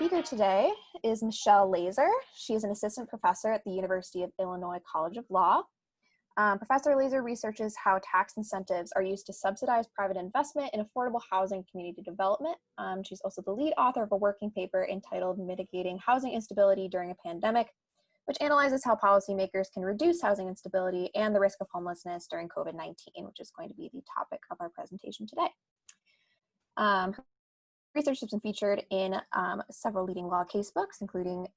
speaker today is Michelle Laser. She is an assistant professor at the University of Illinois College of Law. Professor Laser researches how tax incentives are used to subsidize private investment in affordable housing and community development. She's also the lead author of a working paper entitled Mitigating Housing Instability During a Pandemic, which analyzes how policymakers can reduce housing instability and the risk of homelessness during COVID-19, which is going to be the topic of our presentation today. Her research has been featured in several leading law casebooks, including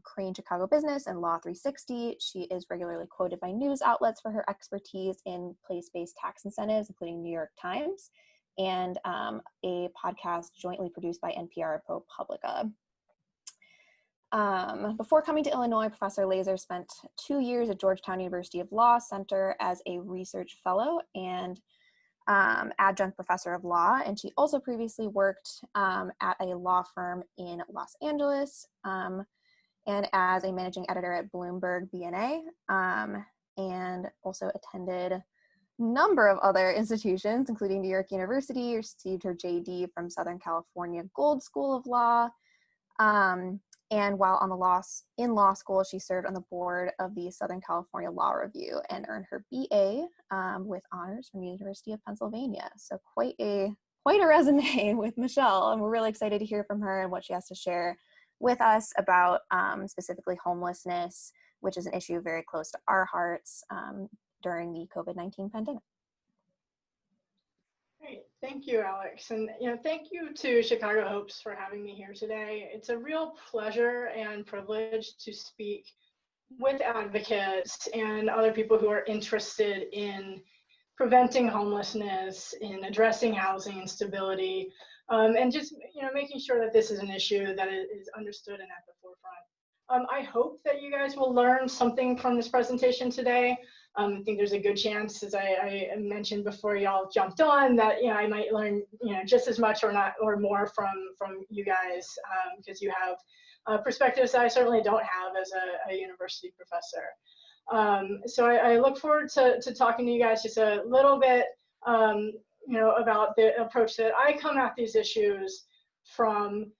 Crane Chicago Business and Law 360. She is regularly quoted by news outlets for her expertise in place-based tax incentives, including New York Times, and a podcast jointly produced by NPR and ProPublica. Before coming to Illinois, Professor Laser spent 2 years at Georgetown University of Law Center as a research fellow and adjunct professor of law, and she also previously worked at a law firm in Los Angeles and as a managing editor at Bloomberg BNA, and also attended a number of other institutions, including New York University, received her JD from Southern California Gold School of Law, and while in law school, she served on the board of the Southern California Law Review and earned her BA with honors from the University of Pennsylvania. So quite a resume with Michelle, and we're really excited to hear from her and what she has to share with us about specifically homelessness, which is an issue very close to our hearts during the COVID-19 pandemic. Great, thank you, Alex, and thank you to Chicago Hopes for having me here today. It's a real pleasure and privilege to speak with advocates and other people who are interested in preventing homelessness, in addressing housing instability, and just making sure that this is an issue that is understood and at the forefront. I hope that you guys will learn something from this presentation today. I think there's a good chance, as I mentioned before y'all jumped on, that I might learn just as much or more from you guys, because you have perspectives that I certainly don't have as a university professor. So I look forward to talking to you guys just a little bit, about the approach that I come at these issues from.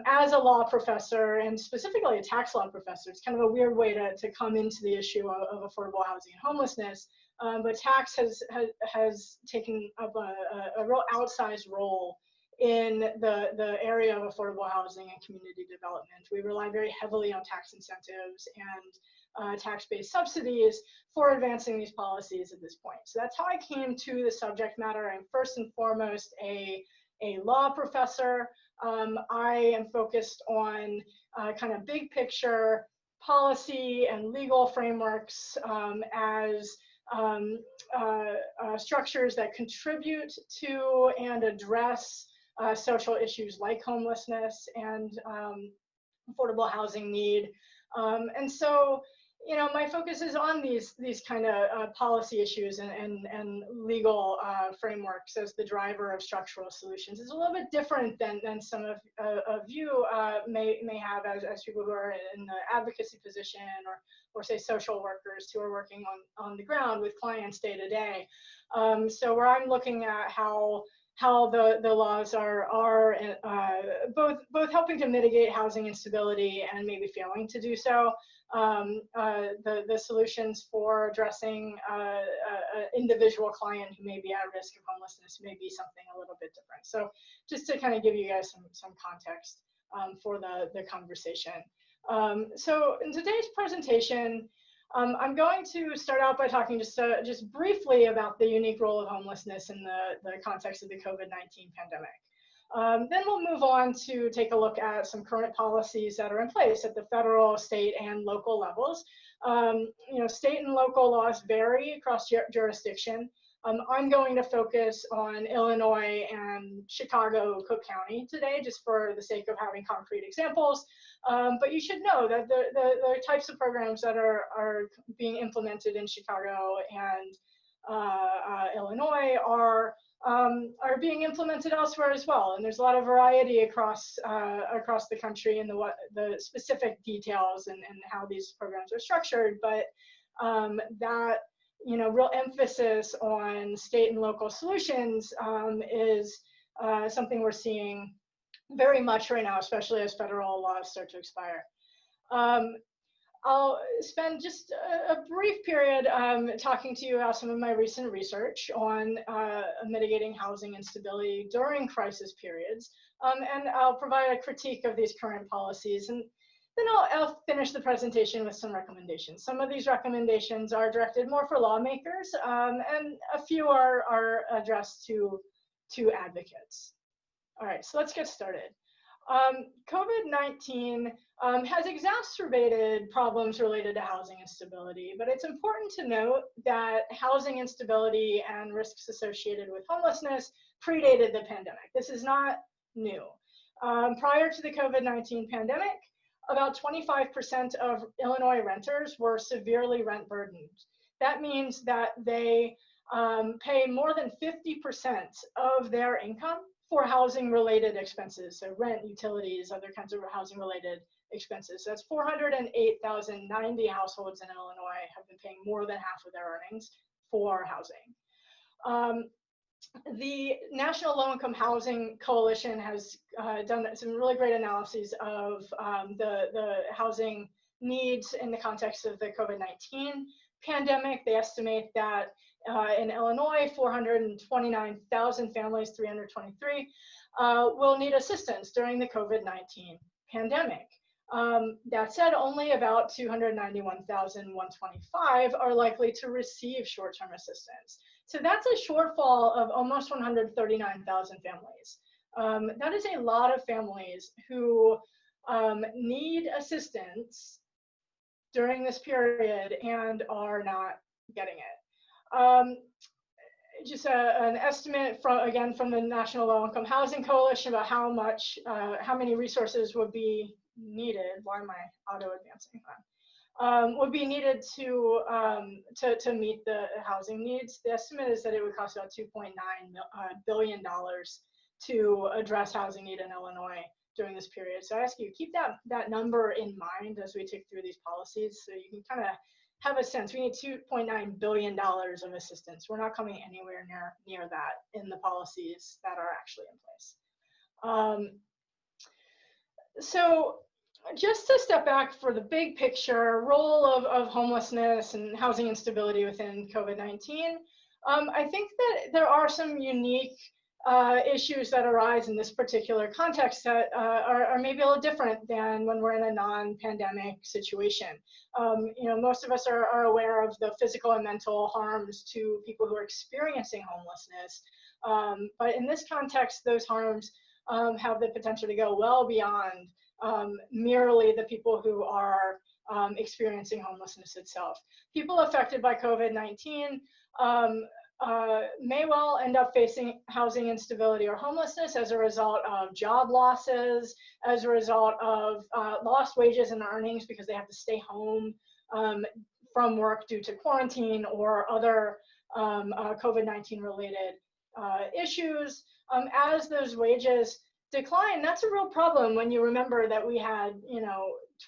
As a law professor, and specifically a tax law professor, it's kind of a weird way to come into the issue of affordable housing and homelessness, but tax has taken up a real outsized role in the area of affordable housing and community development. We rely very heavily on tax incentives and tax-based subsidies for advancing these policies at this point. So that's how I came to the subject matter. I'm first and foremost a law professor. I am focused on kind of big picture policy and legal frameworks as structures that contribute to and address social issues like homelessness and affordable housing need. And so, my focus is on these kind of policy issues and legal frameworks as the driver of structural solutions. It's a little bit different than some of you may have as people who are in the advocacy position or say social workers who are working on the ground with clients day to day. So where I'm looking at how the laws are both helping to mitigate housing instability and maybe failing to do so. The solutions for addressing an individual client who may be at risk of homelessness may be something a little bit different. So just to kind of give you guys some context for the conversation. So in today's presentation, I'm going to start out by talking just briefly about the unique role of homelessness in the context of the COVID-19 pandemic. Then we'll move on to take a look at some current policies that are in place at the federal, state, and local levels. State and local laws vary across jurisdiction. I'm going to focus on Illinois and Chicago, Cook County today, just for the sake of having concrete examples. But you should know that the types of programs that are being implemented in Chicago and Illinois are being implemented elsewhere as well. And there's a lot of variety across the country in the specific details and how these programs are structured. But that real emphasis on state and local solutions is something we're seeing very much right now, especially as federal laws start to expire. Um, I'll spend just a brief period talking to you about some of my recent research on mitigating housing instability during crisis periods, and I'll provide a critique of these current policies, and then I'll finish the presentation with some recommendations. Some of these recommendations are directed more for lawmakers, and a few are addressed to advocates. All right, so let's get started. COVID-19 has exacerbated problems related to housing instability, but it's important to note that housing instability and risks associated with homelessness predated the pandemic. This is not new. Prior to the COVID-19 pandemic, about 25% of Illinois renters were severely rent burdened. That means that they pay more than 50% of their income for housing related expenses, so rent, utilities, other kinds of housing related expenses. So that's 408,090 households in Illinois have been paying more than half of their earnings for housing. The National Low Income Housing Coalition has done some really great analyses of the housing needs in the context of the COVID-19 pandemic. They estimate that in Illinois, 429,000 families, 323, will need assistance during the COVID-19 pandemic. That said, only about 291,125 are likely to receive short-term assistance. So that's a shortfall of almost 139,000 families. That is a lot of families who need assistance during this period and are not getting it. Just an estimate from the National Low Income Housing Coalition about how many resources would be needed. Why am I auto advancing that? Would be needed to meet the housing needs. The estimate is that it would cost about $2.9 billion to address housing need in Illinois during this period. So I ask you, keep that number in mind as we take through these policies, so you can kind of have a sense. We need $2.9 billion of assistance. We're not coming anywhere near that in the policies that are actually in place. So just to step back for the big picture, role of homelessness and housing instability within COVID-19, I think that there are some unique issues that arise in this particular context that are maybe a little different than when we're in a non-pandemic situation. Most of us are aware of the physical and mental harms to people who are experiencing homelessness. But in this context, those harms have the potential to go well beyond merely the people who are experiencing homelessness itself. People affected by COVID-19 may well end up facing housing instability or homelessness as a result of job losses, as a result of lost wages and earnings because they have to stay home from work due to quarantine or other COVID-19 related issues. As those wages decline, that's a real problem when you remember that we had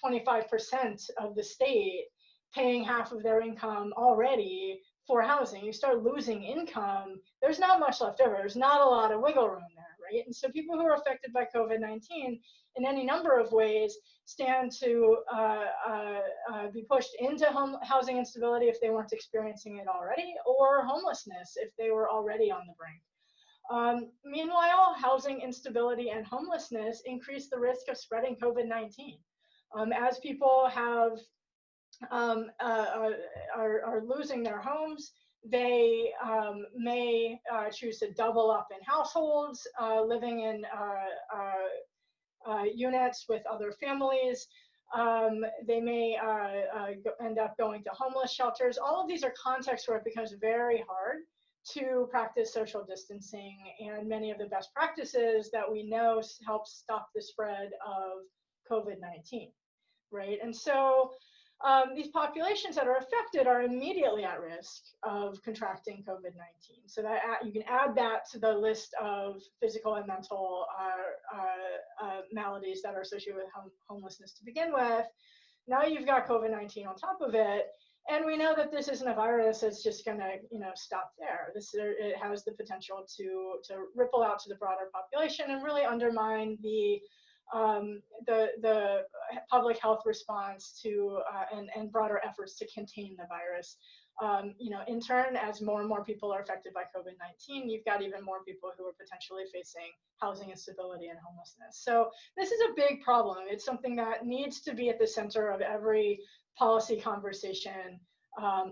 25% of the state paying half of their income already for housing. You start losing income, there's not much left over. There's not a lot of wiggle room there, right? And so people who are affected by COVID-19 in any number of ways stand to be pushed into housing instability if they weren't experiencing it already, or homelessness if they were already on the brink. Meanwhile, housing instability and homelessness increase the risk of spreading COVID-19. As people are losing their homes, they may choose to double up in households, living in units with other families. They may end up going to homeless shelters. All of these are contexts where it becomes very hard to practice social distancing and many of the best practices that we know help stop the spread of COVID-19, right? And so these populations that are affected are immediately at risk of contracting COVID-19. So that you can add that to the list of physical and mental maladies that are associated with homelessness to begin with. Now you've got COVID-19 on top of it, And we know that this isn't a virus that's just going to, stop there. It has the potential to ripple out to the broader population and really undermine the public health response to and broader efforts to contain the virus. In turn, as more and more people are affected by COVID-19, you've got even more people who are potentially facing housing instability and homelessness. So this is a big problem. It's something that needs to be at the center of every policy conversation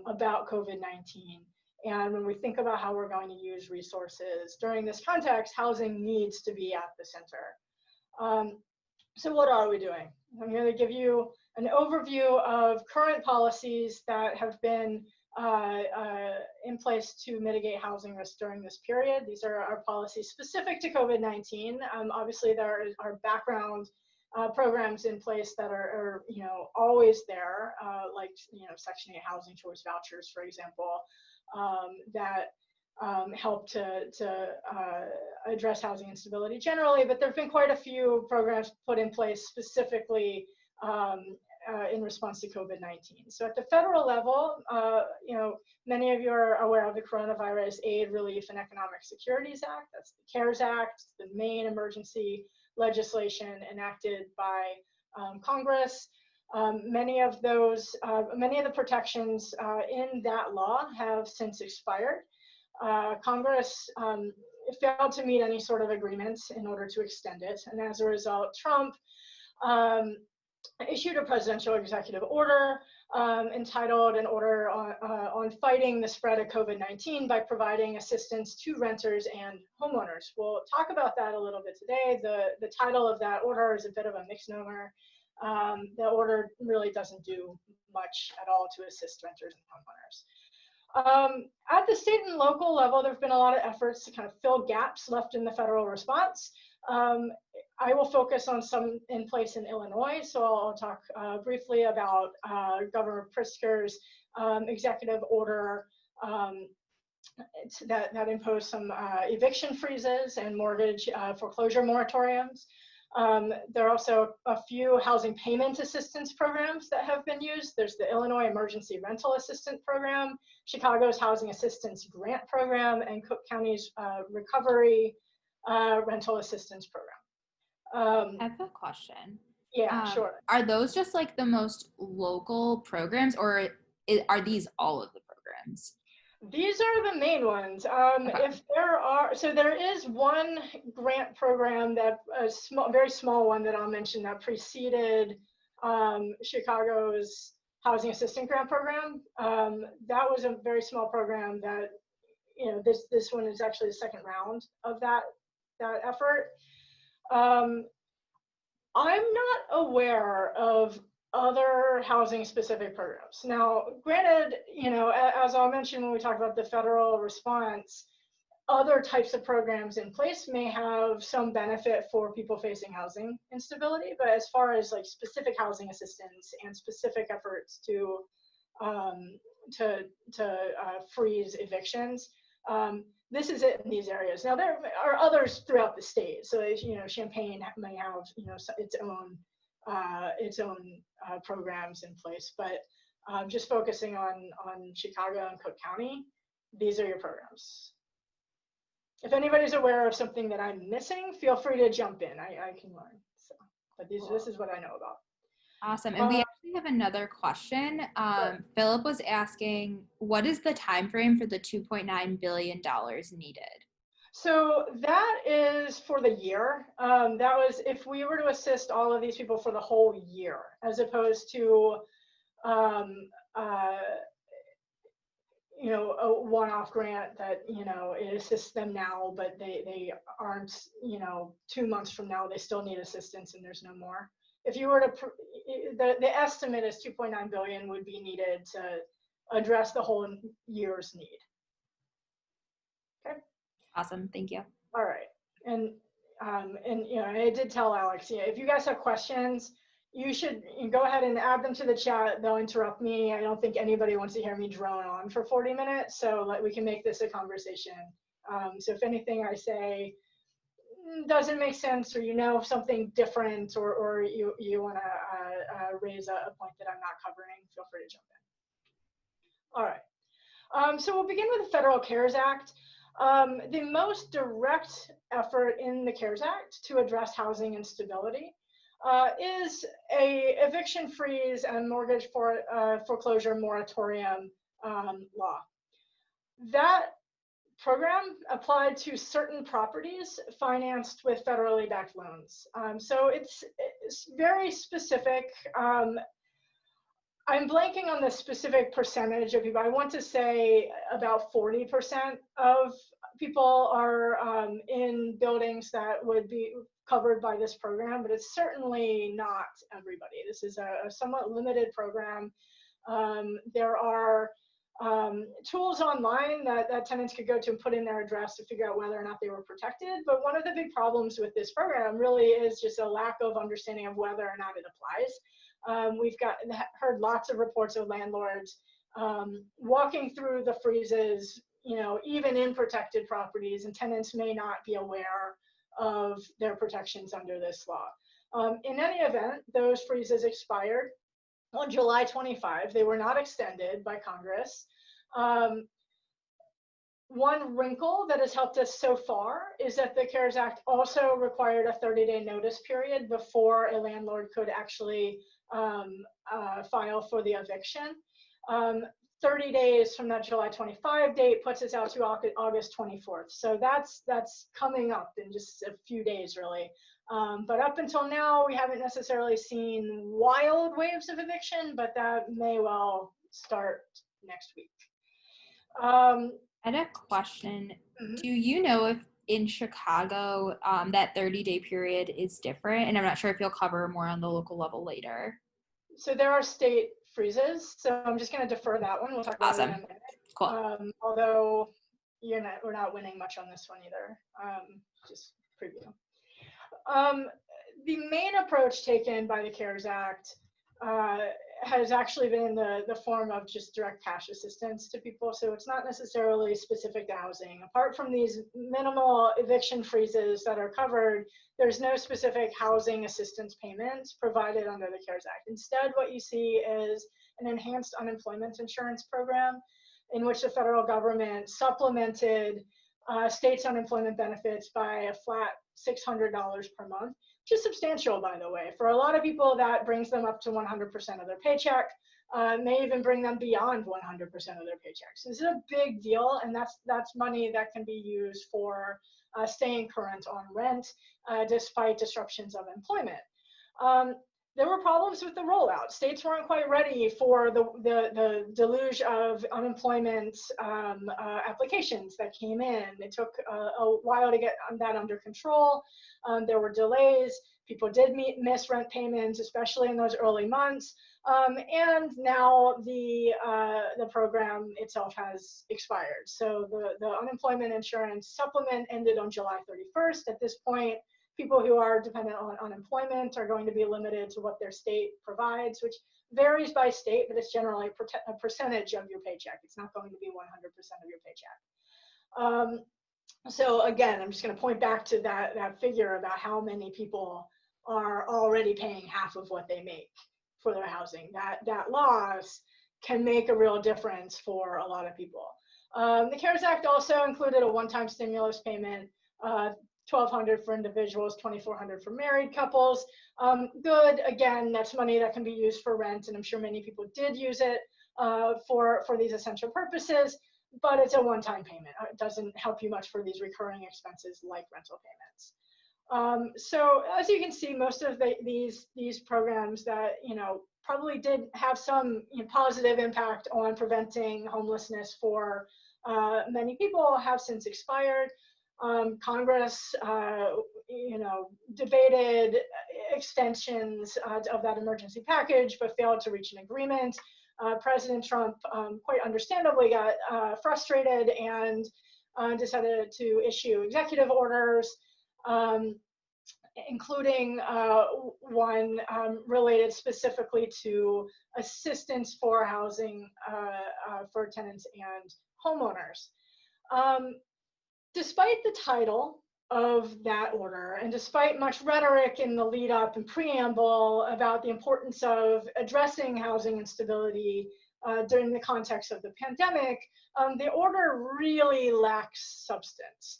about COVID-19. And when we think about how we're going to use resources during this context, housing needs to be at the center. So what are we doing? I'm going to give you an overview of current policies that have been in place to mitigate housing risk during this period. These are our policies specific to COVID-19. Obviously, there are background programs in place that are always there, like Section 8 housing choice vouchers, for example, that help to address housing instability generally. But there have been quite a few programs put in place specifically in response to COVID-19. So at the federal level, many of you are aware of the Coronavirus Aid, Relief, and Economic Securities Act. That's the CARES Act, the main emergency legislation enacted by Congress. Many of the protections in that law have since expired. Congress failed to meet any sort of agreement in order to extend it, and as a result, Trump issued a presidential executive order entitled an order on fighting the spread of COVID-19 by providing assistance to renters and homeowners. We'll talk about that a little bit today. The title of that order is a bit of a misnomer. The order really doesn't do much at all to assist renters and homeowners. At the state and local level, there have been a lot of efforts to kind of fill gaps left in the federal response. I will focus on some in place in Illinois, so I'll talk briefly about Governor Pritzker's executive order that imposed some eviction freezes and mortgage foreclosure moratoriums. There are also a few housing payment assistance programs that have been used. There's the Illinois Emergency Rental Assistance Program, Chicago's Housing Assistance Grant Program, and Cook County's Recovery Rental Assistance Program. I have a question. Yeah, sure. Are those just like the most local programs, or are these all of the programs? These are the main ones. If there are, so there is one grant program that very small one that I'll mention that preceded Chicago's Housing Assistance Grant Program. That was a very small program that, this one is actually the second round of that effort. I'm not aware of other housing specific programs. Now, granted, as I'll mention when we talk about the federal response, other types of programs in place may have some benefit for people facing housing instability, but as far as like specific housing assistance and specific efforts to freeze evictions, this is it in these areas. Now, there are others throughout the state. So, Champaign may have, its own programs in place, but just focusing on Chicago and Cook County, these are your programs. If anybody's aware of something that I'm missing, feel free to jump in. I can learn. So, but this is what I know about. Awesome. And we actually have another question. Sure. Philip was asking, what is the time frame for the $2.9 billion needed? So that is for the year. That was if we were to assist all of these people for the whole year, as opposed to a one-off grant that it assists them now, but they aren't 2 months from now they still need assistance and there's no more. If you were to the estimate is 2.9 billion would be needed to address the whole year's need. Okay. Awesome. Thank you. All right. And I did tell Alex, if you guys have questions, you should go ahead and add them to the chat. They'll interrupt me. I don't think anybody wants to hear me drone on for 40 minutes, so we can make this a conversation. So if anything I say doesn't make sense, or something different, or you want to raise a point that I'm not covering, feel free to jump All right. So we'll begin with the Federal CARES Act. The most direct effort in the CARES Act to address housing instability is a eviction freeze and mortgage foreclosure moratorium law. That program applied to certain properties financed with federally backed loans. So it's very specific. I'm blanking on the specific percentage of people. I want to say about 40% of people are in buildings that would be covered by this program, but it's certainly not everybody. This is a somewhat limited program. There are tools online that tenants could go to and put in their address to figure out whether or not they were protected. But one of the big problems with this program really is just a lack of understanding of whether or not it applies. We've heard lots of reports of landlords walking through the freezes, even in protected properties, and tenants may not be aware of their protections under this law. In any event, those freezes expired on July 25. They were not extended by Congress. One wrinkle that has helped us so far is that the CARES Act also required a 30-day notice period before a landlord could actually file for the eviction. 30 days from that July 25 date puts us out to August 24th. So that's coming up in just a few days, really. But up until now, we haven't necessarily seen wild waves of eviction, but that may well start next week. I had a question. Mm-hmm. Do you know if in Chicago that 30-day period is different? And I'm not sure if you'll cover more on the local level later. So there are state freezes, so I'm just going to defer that one. We'll talk about it in a minute. Cool. Although we're not winning much on this one either. Just preview. The main approach taken by the CARES Act has actually been in the form of just direct cash assistance to people. So it's not necessarily specific to housing. Apart from these minimal eviction freezes that are covered, there's no specific housing assistance payments provided under the CARES Act. Instead, what you see is an enhanced unemployment insurance program in which the federal government supplemented states' unemployment benefits by a flat $600 per month, which is substantial, by the way. For a lot of people, that brings them up to 100% of their paycheck, may even bring them beyond 100% of their paycheck. So this is a big deal, and that's money that can be used for staying current on rent, despite disruptions of employment. There were problems with the rollout. States weren't quite ready for the deluge of unemployment applications that came in. It took a while to get that under control. There were delays. People did miss rent payments, especially in those early months. And now the program itself has expired. So the unemployment insurance supplement ended on July 31st. At this point, people who are dependent on unemployment are going to be limited to what their state provides, which varies by state, but it's generally a percentage of your paycheck. It's not going to be 100% of your paycheck. So again, I'm just going to point back to that figure about how many people are already paying half of what they make for their housing. That loss can make a real difference for a lot of people. The CARES Act also included a one-time stimulus payment, $1,200 for individuals, $2,400 for married couples. Good, again, that's money that can be used for rent, and I'm sure many people did use it for these essential purposes, but it's a one-time payment. It doesn't help you much for these recurring expenses like rental payments. So as you can see, most of these programs that probably did have some positive impact on preventing homelessness for many people have since expired. Congress, debated extensions of that emergency package, but failed to reach an agreement. President Trump, quite understandably, got frustrated and decided to issue executive orders, including one related specifically to assistance for housing for tenants and homeowners. Despite the title of that order, and despite much rhetoric in the lead up and preamble about the importance of addressing housing instability during the context of the pandemic, the order really lacks substance.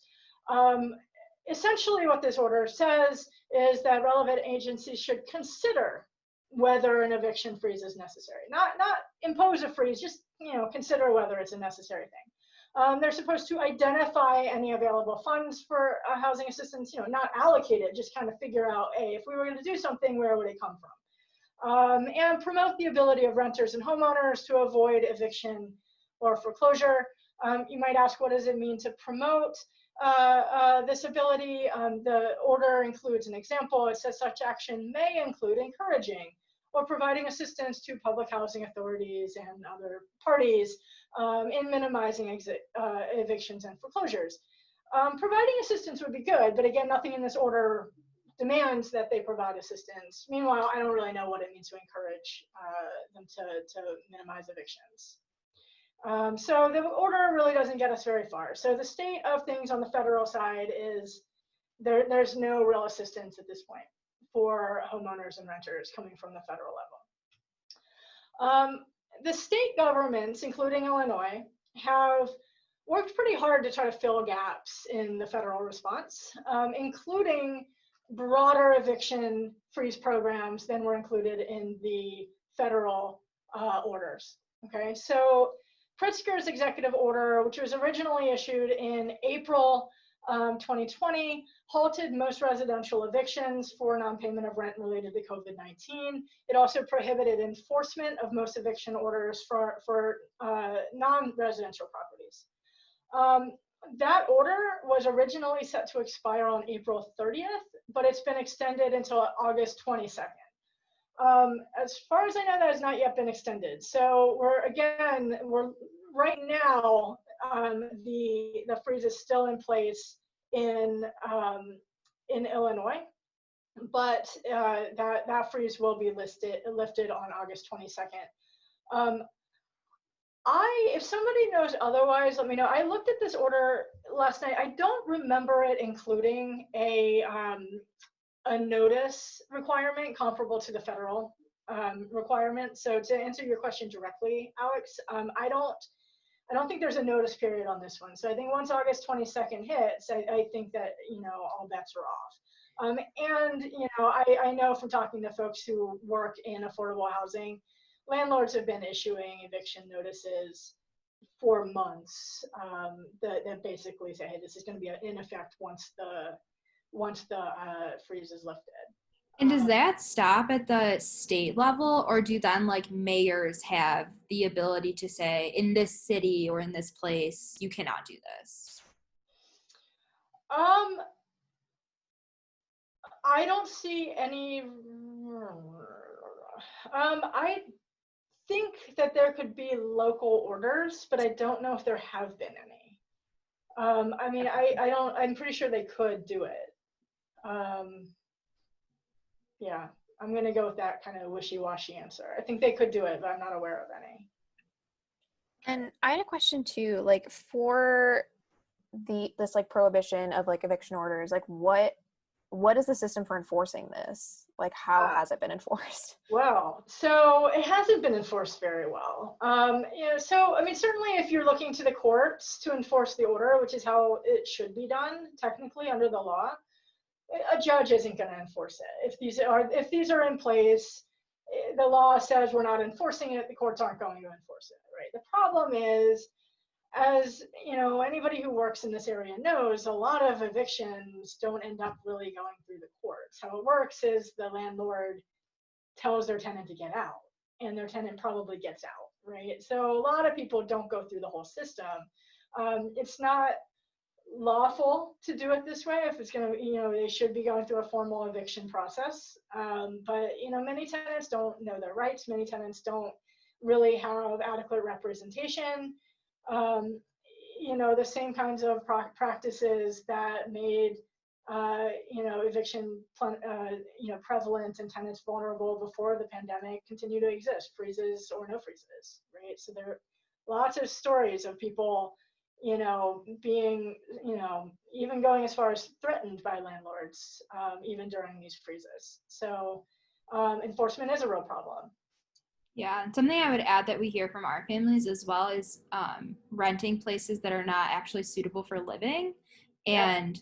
Essentially what this order says is that relevant agencies should consider whether an eviction freeze is necessary. Not impose a freeze, just consider whether it's a necessary thing. They're supposed to identify any available funds for housing assistance, not allocate it, just kind of figure out, hey, if we were going to do something, where would it come from? And promote the ability of renters and homeowners to avoid eviction or foreclosure. You might ask, what does it mean to promote this ability? The order includes an example. It says such action may include encouraging or providing assistance to public housing authorities and other parties in minimizing evictions and foreclosures. Providing assistance would be good, but again, nothing in this order demands that they provide assistance. Meanwhile, I don't really know what it means to encourage them to minimize evictions. So the order really doesn't get us very far. So the state of things on the federal side is there's no real assistance at this point for homeowners and renters coming from the federal level. The state governments, including Illinois, have worked pretty hard to try to fill gaps in the federal response, including broader eviction freeze programs than were included in the federal orders. Okay, so Pritzker's executive order, which was originally issued in April 2020, halted most residential evictions for non-payment of rent related to COVID-19. It also prohibited enforcement of most eviction orders for non-residential properties. That order was originally set to expire on April 30th, but it's been extended until August 22nd. As far as I know, that has not yet been extended. So we're right now, the freeze is still in place in Illinois, but that freeze will be lifted on August 22nd. If somebody knows otherwise, let me know. I looked at this order last night. I don't remember it including a notice requirement comparable to the federal requirement. So to answer your question directly, Alex, I don't think there's a notice period on this one. So I think once August 22nd hits, I think that all bets are off. And I know from talking to folks who work in affordable housing, landlords have been issuing eviction notices for months that basically say, hey, this is going to be in effect once the freeze is lifted. And does that stop at the state level, or do then mayors have the ability to say, in this city or in this place, you cannot do this? I don't see any. I think that there could be local orders, but I don't know if there have been any. I mean, I'm pretty sure they could do it. Yeah, I'm going to go with that kind of wishy-washy answer. I think they could do it, but I'm not aware of any. And I had a question too, for this prohibition of eviction orders, what is the system for enforcing this? How has it been enforced? Well, so it hasn't been enforced very well. So I mean, certainly if you're looking to the courts to enforce the order, which is how it should be done technically under the law, a judge isn't going to enforce it. If these are in place, the law says we're not enforcing it, the courts aren't going to enforce it, right? The problem is, as anybody who works in this area knows, a lot of evictions don't end up really going through the courts. How it works is the landlord tells their tenant to get out, and their tenant probably gets out, right? So a lot of people don't go through the whole system. It's not lawful to do it this way. If it's going to, they should be going through a formal eviction process. But many tenants don't know their rights. Many tenants don't really have adequate representation. The same kinds of practices that made eviction prevalent and tenants vulnerable before the pandemic continue to exist, freezes or no freezes, right? So there are lots of stories of people being even going as far as threatened by landlords even during these freezes. So enforcement is a real problem. Yeah, and something I would add that we hear from our families as well is renting places that are not actually suitable for living. And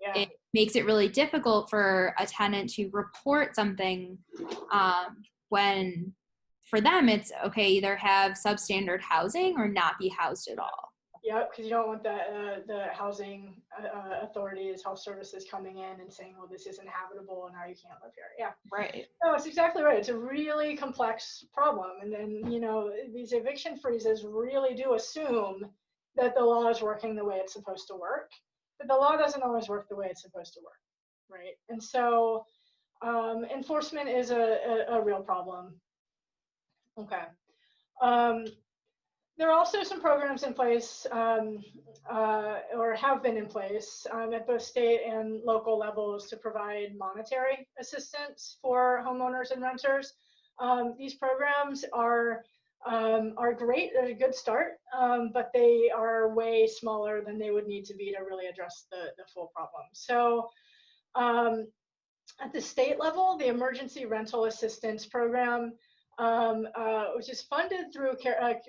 Yeah. it makes it really difficult for a tenant to report something when for them it's okay, either have substandard housing or not be housed at all. Yeah, because you don't want the housing authorities, health services coming in and saying, well, this isn't habitable and now you can't live here. Yeah. Right. No, it's exactly right. It's a really complex problem. And then, you know, these eviction freezes really do assume that the law is working the way it's supposed to work, but the law doesn't always work the way it's supposed to work, right? And so enforcement is a real problem. Okay. There are also some programs in place or have been in place at both state and local levels to provide monetary assistance for homeowners and renters. These programs are great, they're a good start, but they are way smaller than they would need to be to really address the full problem. So at the state level, the Emergency Rental Assistance Program, which is funded through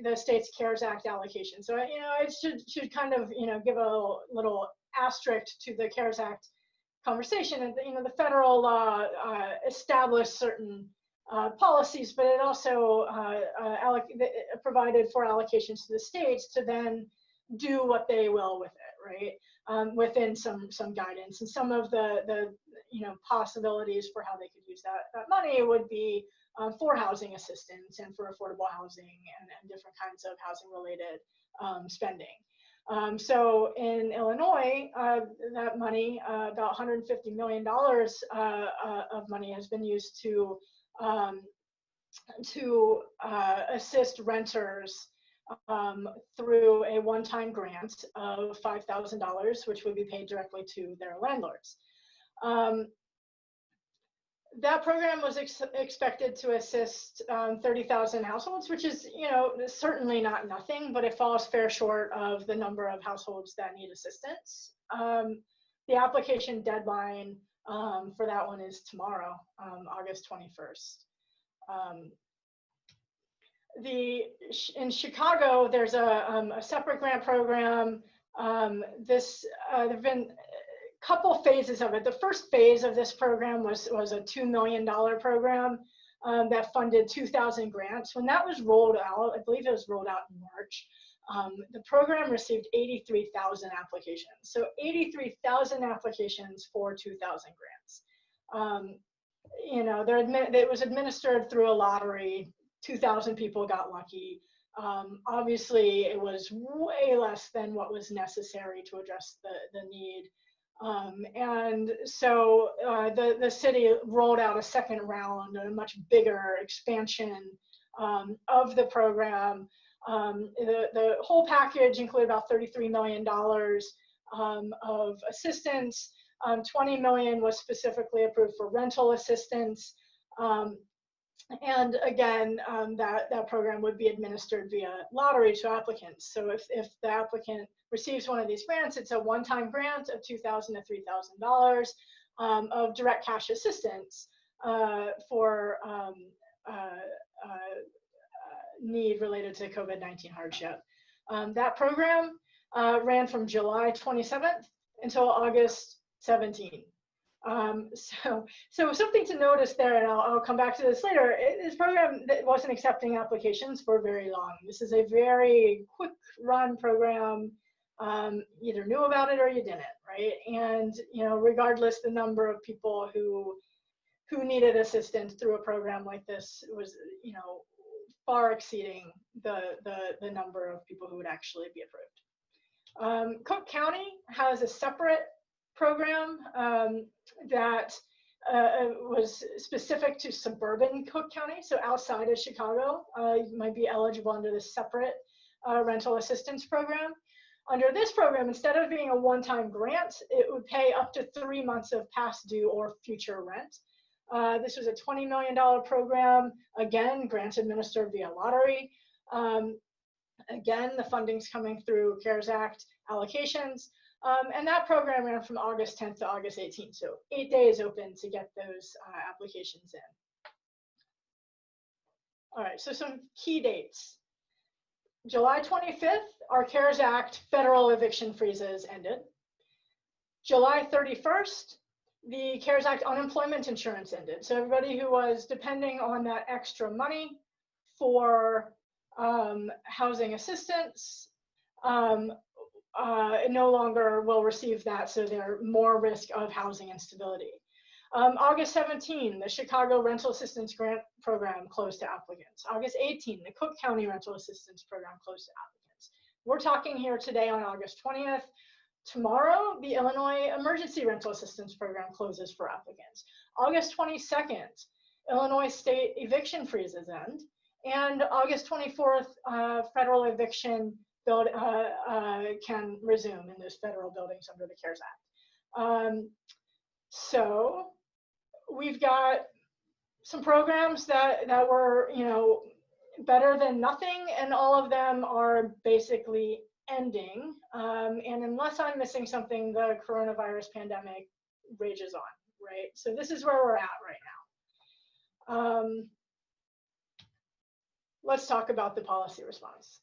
the state's CARES Act allocation. So, you know, I should kind of, you know, give a little asterisk to the CARES Act conversation. And, you know, the federal law established certain policies, but it also provided for allocations to the states to then do what they will with it, right? Within some guidance, and some of the you know, possibilities for how they could use that money would be for housing assistance and for affordable housing and different kinds of housing related spending. So in Illinois, that money, about $150 million of money has been used to assist renters through a one-time grant of $5,000, which would be paid directly to their landlords. That program was expected to assist 30,000 households, which is, you know, certainly not nothing, but it falls fair short of the number of households that need assistance. The application deadline for that one is tomorrow, August 21st. In Chicago, there's a separate grant program. There've been a couple phases of it. The first phase of this program was a $2 million program that funded 2,000 grants. When that was rolled out, I believe it was rolled out in March, the program received 83,000 applications. So 83,000 applications for 2,000 grants. You know, it was administered through a lottery. 2,000 people got lucky. Obviously, it was way less than what was necessary to address the need. And so the city rolled out a second round, a much bigger expansion of the program. The whole package included about $33 million of assistance. $20 million was specifically approved for rental assistance. And again, that program would be administered via lottery to applicants. So if the applicant receives one of these grants, it's a one-time grant of $2,000 to $3,000 of direct cash assistance for need related to COVID-19 hardship. That program ran from July 27th until August 17th. So something to notice there, and I'll come back to this later, this program that wasn't accepting applications for very long. This is a very quick run program. Either knew about it or you didn't, right? And, you know, regardless, the number of people who needed assistance through a program like this was, you know, far exceeding the number of people who would actually be approved. Cook County has a separate program that was specific to suburban Cook County, so outside of Chicago. You might be eligible under this separate rental assistance program. Under this program, instead of being a one-time grant, it would pay up to 3 months of past due or future rent. This was a $20 million program, again, grants administered via lottery. Again, the funding's coming through CARES Act allocations. And that program ran from August 10th to August 18th, so 8 days open to get those applications All right, so some key dates. July 25th, our CARES Act federal eviction freezes ended. July 31st, the CARES Act unemployment insurance ended. So everybody who was depending on that extra money for housing assistance no longer will receive that, so they're more risk of housing instability. August 17, the Chicago Rental Assistance Grant Program closed to applicants. August 18, the Cook County Rental Assistance Program closed to applicants. We're talking here today on August 20th. Tomorrow, the Illinois Emergency Rental Assistance Program closes for applicants. August 22nd, Illinois state eviction freezes end. And August 24th, federal eviction can resume in those federal buildings under the CARES Act. So we've got some programs that were, better than nothing, and all of them are basically ending. And unless I'm missing something, the coronavirus pandemic rages on, right? So this is where we're at right now. Let's talk about the policy response.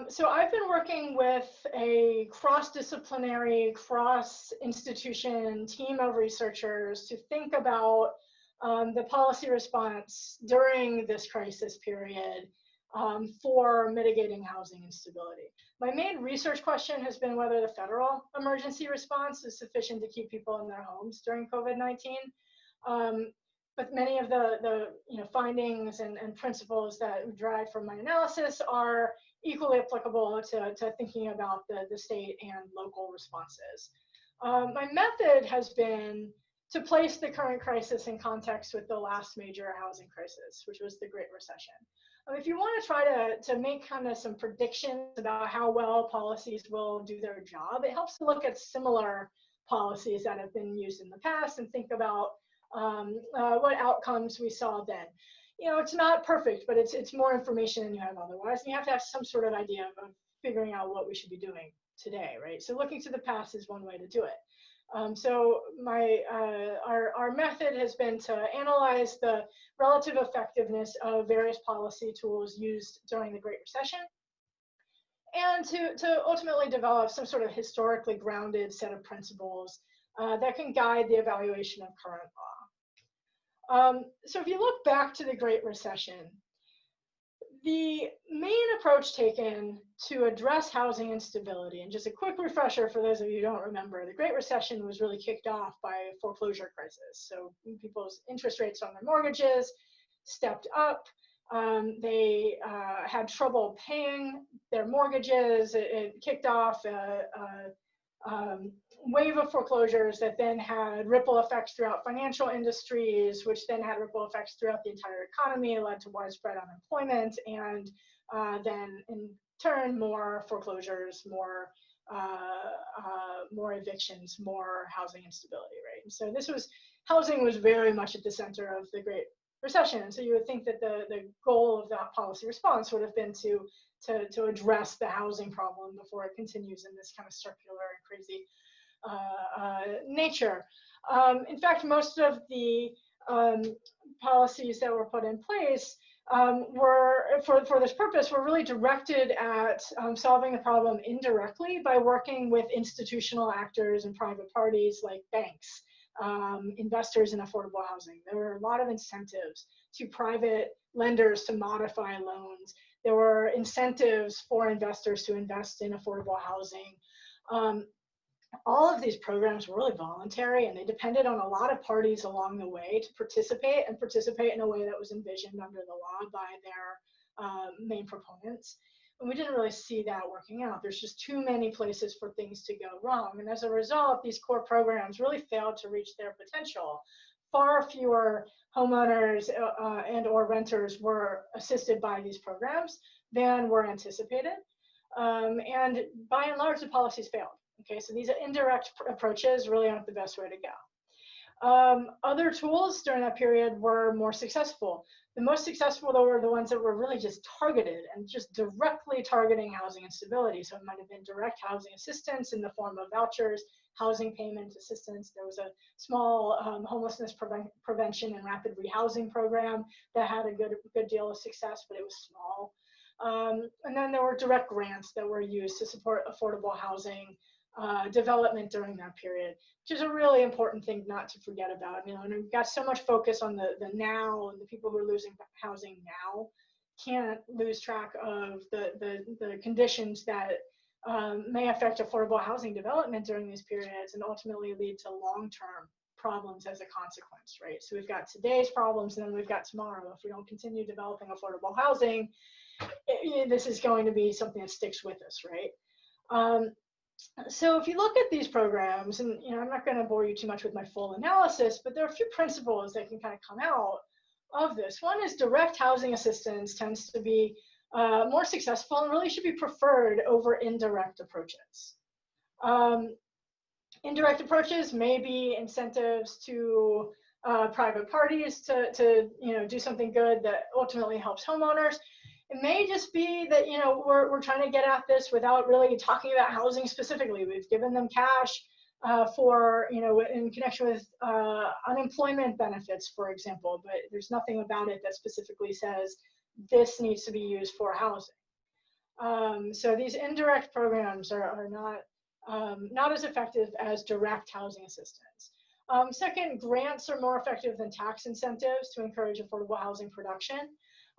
So I've been working with a cross-disciplinary, cross-institution team of researchers to think about the policy response during this crisis period for mitigating housing instability. My main research question has been whether the federal emergency response is sufficient to keep people in their homes during COVID-19. But many of the findings and principles that drive from my analysis are equally applicable to thinking about the state and local responses. My method has been to place the current crisis in context with the last major housing crisis, which was the Great Recession. If you want to try to make kind of some predictions about how well policies will do their job, it helps to look at similar policies that have been used in the past and think about what outcomes we saw then. It's not perfect, but it's more information than you have otherwise. And you have to have some sort of idea of figuring out what we should be doing today, right? So looking to the past is one way to do it. So our method has been to analyze the relative effectiveness of various policy tools used during the Great Recession, and to ultimately develop some sort of historically grounded set of principles that can guide the evaluation of current law. So if you look back to the Great Recession, the main approach taken to address housing instability, and just a quick refresher for those of you who don't remember, the Great Recession was really kicked off by a foreclosure crisis. So people's interest rates on their mortgages stepped up. They had trouble paying their mortgages. It kicked off a wave of foreclosures that then had ripple effects throughout financial industries, which then had ripple effects throughout the entire economy, led to widespread unemployment, and then in turn more foreclosures, more evictions, more housing instability, right? And so housing was very much at the center of the Great Recession. So you would think that the goal of that policy response would have been to address the housing problem before it continues in this kind of circular and crazy nature. In fact, most of the policies that were put in place were, for this purpose, were really directed at solving the problem indirectly by working with institutional actors and private parties like banks, investors in affordable housing. There were a lot of incentives to private lenders to modify loans. There were incentives for investors to invest in affordable housing. All of these programs were really voluntary, and they depended on a lot of parties along the way to participate in a way that was envisioned under the law by their main proponents. And we didn't really see that working out. There's just too many places for things to go wrong. And as a result, these core programs really failed to reach their potential. Far fewer homeowners and or renters were assisted by these programs than were anticipated. And by and large, the policies failed. Okay, so these indirect approaches really aren't the best way to go. Other tools during that period were more successful. The most successful, though, were the ones that were really just targeted and just directly targeting housing instability. So it might have been direct housing assistance in the form of vouchers, housing payment assistance. There was a small homelessness prevention and rapid rehousing program that had a good deal of success, but it was small. And then there were direct grants that were used to support affordable housing development during that period, which is a really important thing not to forget about. You know, and we've got so much focus on the now and the people who are losing housing now, can't lose track of the conditions that may affect affordable housing development during these periods and ultimately lead to long-term problems as a consequence, right? So we've got today's problems and then we've got tomorrow. If we don't continue developing affordable housing, this is going to be something that sticks with us, right? So if you look at these programs, and you know, I'm not going to bore you too much with my full analysis, but there are a few principles that can kind of come out of this. One is direct housing assistance tends to be more successful and really should be preferred over indirect approaches. Indirect approaches may be incentives to private parties to you know, do something good that ultimately helps homeowners. It may just be that, you know, we're trying to get at this without really talking about housing specifically. We've given them cash for, you know, in connection with unemployment benefits, for example, but there's nothing about it that specifically says this needs to be used for housing. So these indirect programs are not as effective as direct housing assistance. Second, grants are more effective than tax incentives to encourage affordable housing production.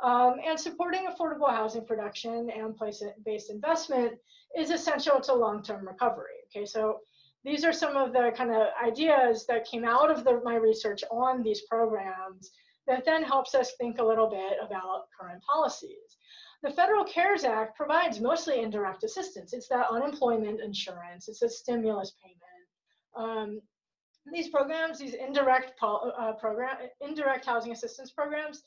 And supporting affordable housing production and place-based investment is essential to long-term recovery. Okay, so these are some of the kind of ideas that came out of my research on these programs that then helps us think a little bit about current policies. The Federal CARES Act provides mostly indirect assistance. It's that unemployment insurance, it's a stimulus payment. These programs, these indirect housing assistance programs,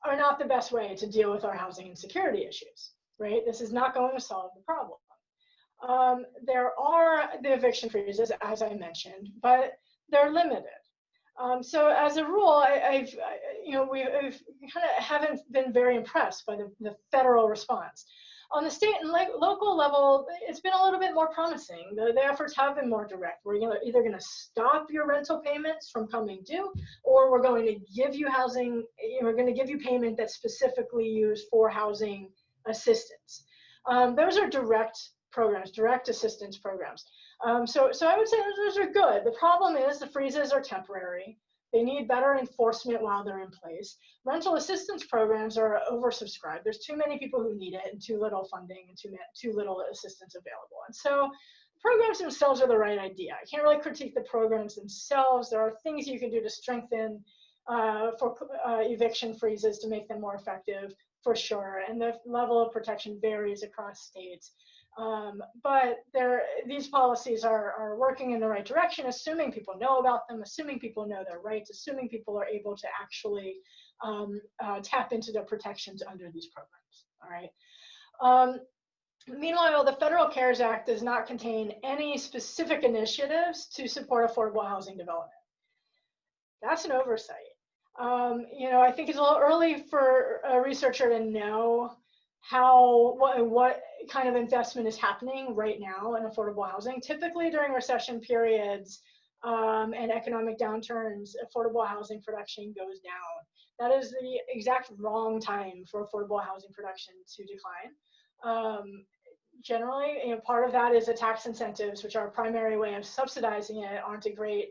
are not the best way to deal with our housing insecurity issues, right? This is not going to solve the problem. There are the eviction freezes, as I mentioned, but they're limited. So as a rule, we've kind of haven't been very impressed by the federal response. On the state and local level, it's been a little bit more promising. The efforts have been more direct. We're either going to stop your rental payments from coming due, or we're going to give you housing, we're going to give you payment that's specifically used for housing assistance. Those are direct programs, direct assistance programs. So I would say those are good. The problem is the freezes are temporary. They need better enforcement while they're in place. Rental assistance programs are oversubscribed. There's too many people who need it and too little funding and too little assistance available. And so programs themselves are the right idea. I can't really critique the programs themselves. There are things you can do to strengthen for eviction freezes to make them more effective, for sure. And the level of protection varies across states. But these policies are working in the right direction, assuming people know about them, assuming people know their rights, assuming people are able to actually tap into the protections under these programs, all right? Meanwhile, the Federal CARES Act does not contain any specific initiatives to support affordable housing development. That's an oversight. I think it's a little early for a researcher to know what kind of investment is happening right now in affordable housing. Typically during recession periods and economic downturns, affordable housing production goes down. That is the exact wrong time for affordable housing production to decline. Generally, part of that is the tax incentives, which are a primary way of subsidizing it, aren't a great,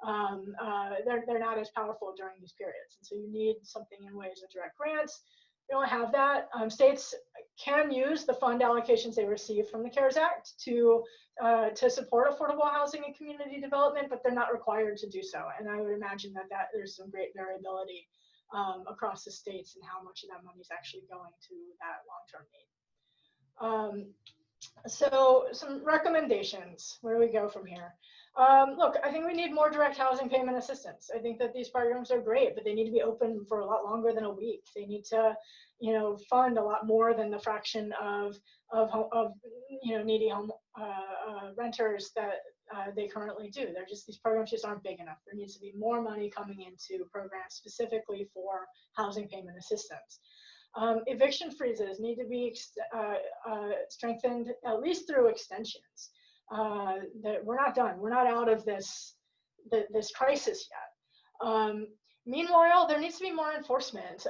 they're not as powerful during these periods. And so you need something in ways of direct grants. We don't have that. States can use the fund allocations they receive from the CARES Act to support affordable housing and community development, but they're not required to do so. And I would imagine that there's some great variability across the states and how much of that money is actually going to that long-term need. So some recommendations, where do we go from here? Look, I think we need more direct housing payment assistance. I think that these programs are great, but they need to be open for a lot longer than a week. They need to, fund a lot more than the fraction of needy home renters that they currently do. These programs just aren't big enough. There needs to be more money coming into programs specifically for housing payment assistance. Eviction freezes need to be strengthened at least through extensions. That we're not done. We're not out of this crisis yet. Meanwhile, there needs to be more enforcement.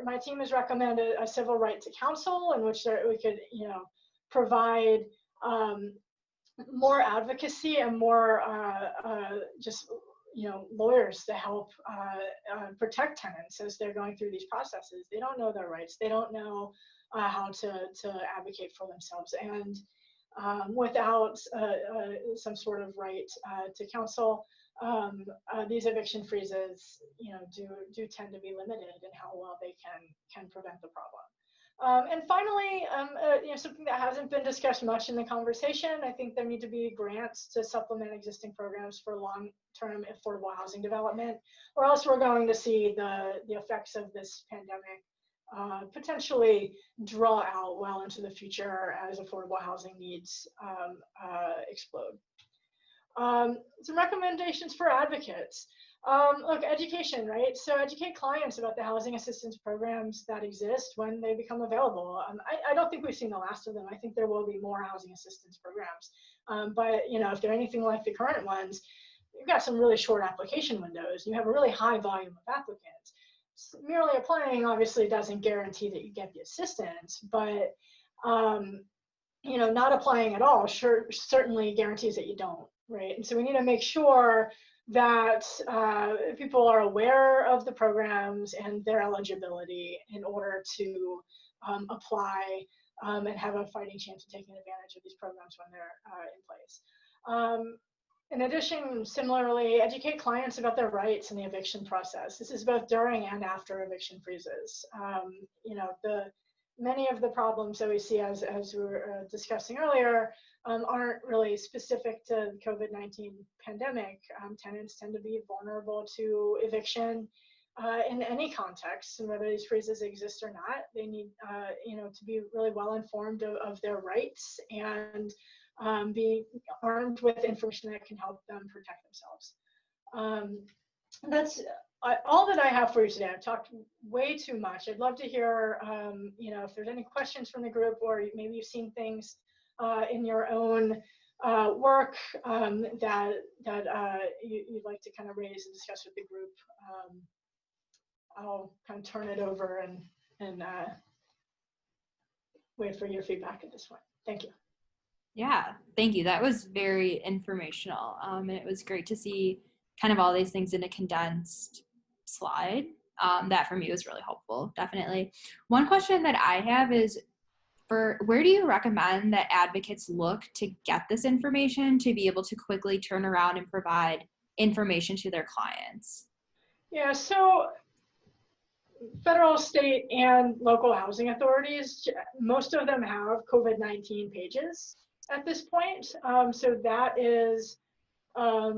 My team has recommended a civil right to counsel, in which we could, provide more advocacy and more lawyers to help protect tenants as they're going through these processes. They don't know their rights. They don't know how to advocate for themselves. And without some sort of right to counsel, these eviction freezes, do tend to be limited in how well they can prevent the problem. And finally, something that hasn't been discussed much in the conversation, I think there need to be grants to supplement existing programs for long-term affordable housing development, or else we're going to see the effects of this pandemic potentially draw out well into the future as affordable housing needs explode. Some recommendations for advocates. Look, education, right? So educate clients about the housing assistance programs that exist when they become available. I don't think we've seen the last of them. I think there will be more housing assistance programs. But if they're anything like the current ones, you've got some really short application windows. You have a really high volume of applicants. Merely applying obviously doesn't guarantee that you get the assistance, but not applying at all certainly guarantees that you don't, right? And so we need to make sure that people are aware of the programs and their eligibility in order to apply and have a fighting chance of taking advantage of these programs when they're in place. In addition, similarly, educate clients about their rights in the eviction process. This is both during and after eviction freezes. Many of the problems that we see, as we were discussing earlier, aren't really specific to the COVID-19 pandemic. Tenants tend to be vulnerable to eviction in any context, and whether these freezes exist or not, they need to be really well informed of their rights and be armed with information that can help them protect themselves. That's all that I have for you today. I've talked way too much. I'd love to hear, if there's any questions from the group, or maybe you've seen things in your own work that you'd like to kind of raise and discuss with the group. I'll kind of turn it over and wait for your feedback at this point. Thank you. Yeah, thank you. That was very informational. And it was great to see kind of all these things in a condensed slide. That for me was really helpful, definitely. One question that I have is, where do you recommend that advocates look to get this information to be able to quickly turn around and provide information to their clients? Yeah, so federal, state, and local housing authorities, most of them have COVID-19 pages at this point. So that is a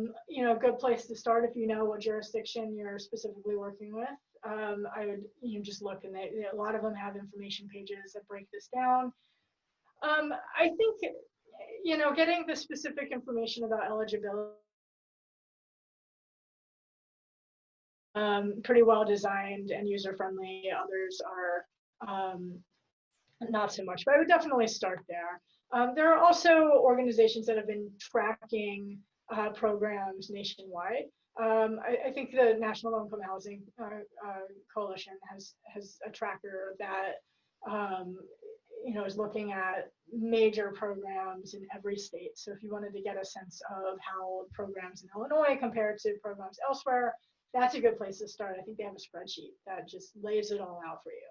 good place to start if you know what jurisdiction you're specifically working with. I would just look, and a lot of them have information pages that break this down. I think getting the specific information about eligibility pretty well designed and user friendly. Others are not so much, but I would definitely start there. There are also organizations that have been tracking programs nationwide. I think the National Low Income Housing Coalition has a tracker that is looking at major programs in every state. So if you wanted to get a sense of how programs in Illinois compare to programs elsewhere, that's a good place to start. I think they have a spreadsheet that just lays it all out for you.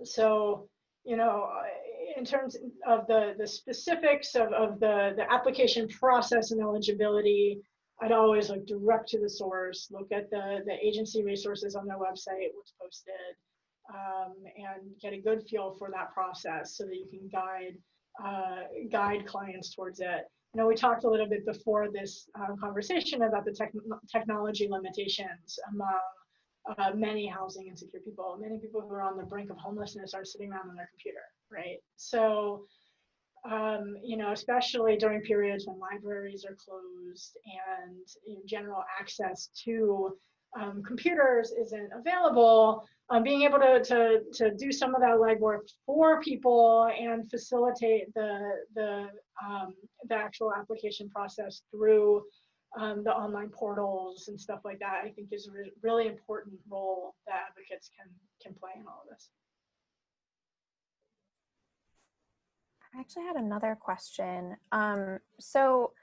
So in terms of the specifics of the application process and eligibility, I'd always look direct to the source, look at the agency resources on their website, what's posted. and get a good feel for that process so that you can guide clients towards it. You know, we talked a little bit before this conversation about the technology limitations among many housing insecure people. Many people who are on the brink of homelessness are sitting around on their computer, right? So, you know, especially during periods when libraries are closed and, you know, general access to computers isn't available, being able to do some of that legwork for people and facilitate the actual application process through the online portals and stuff like that, I think is a really important role that advocates can play in all of this. I actually had another question. So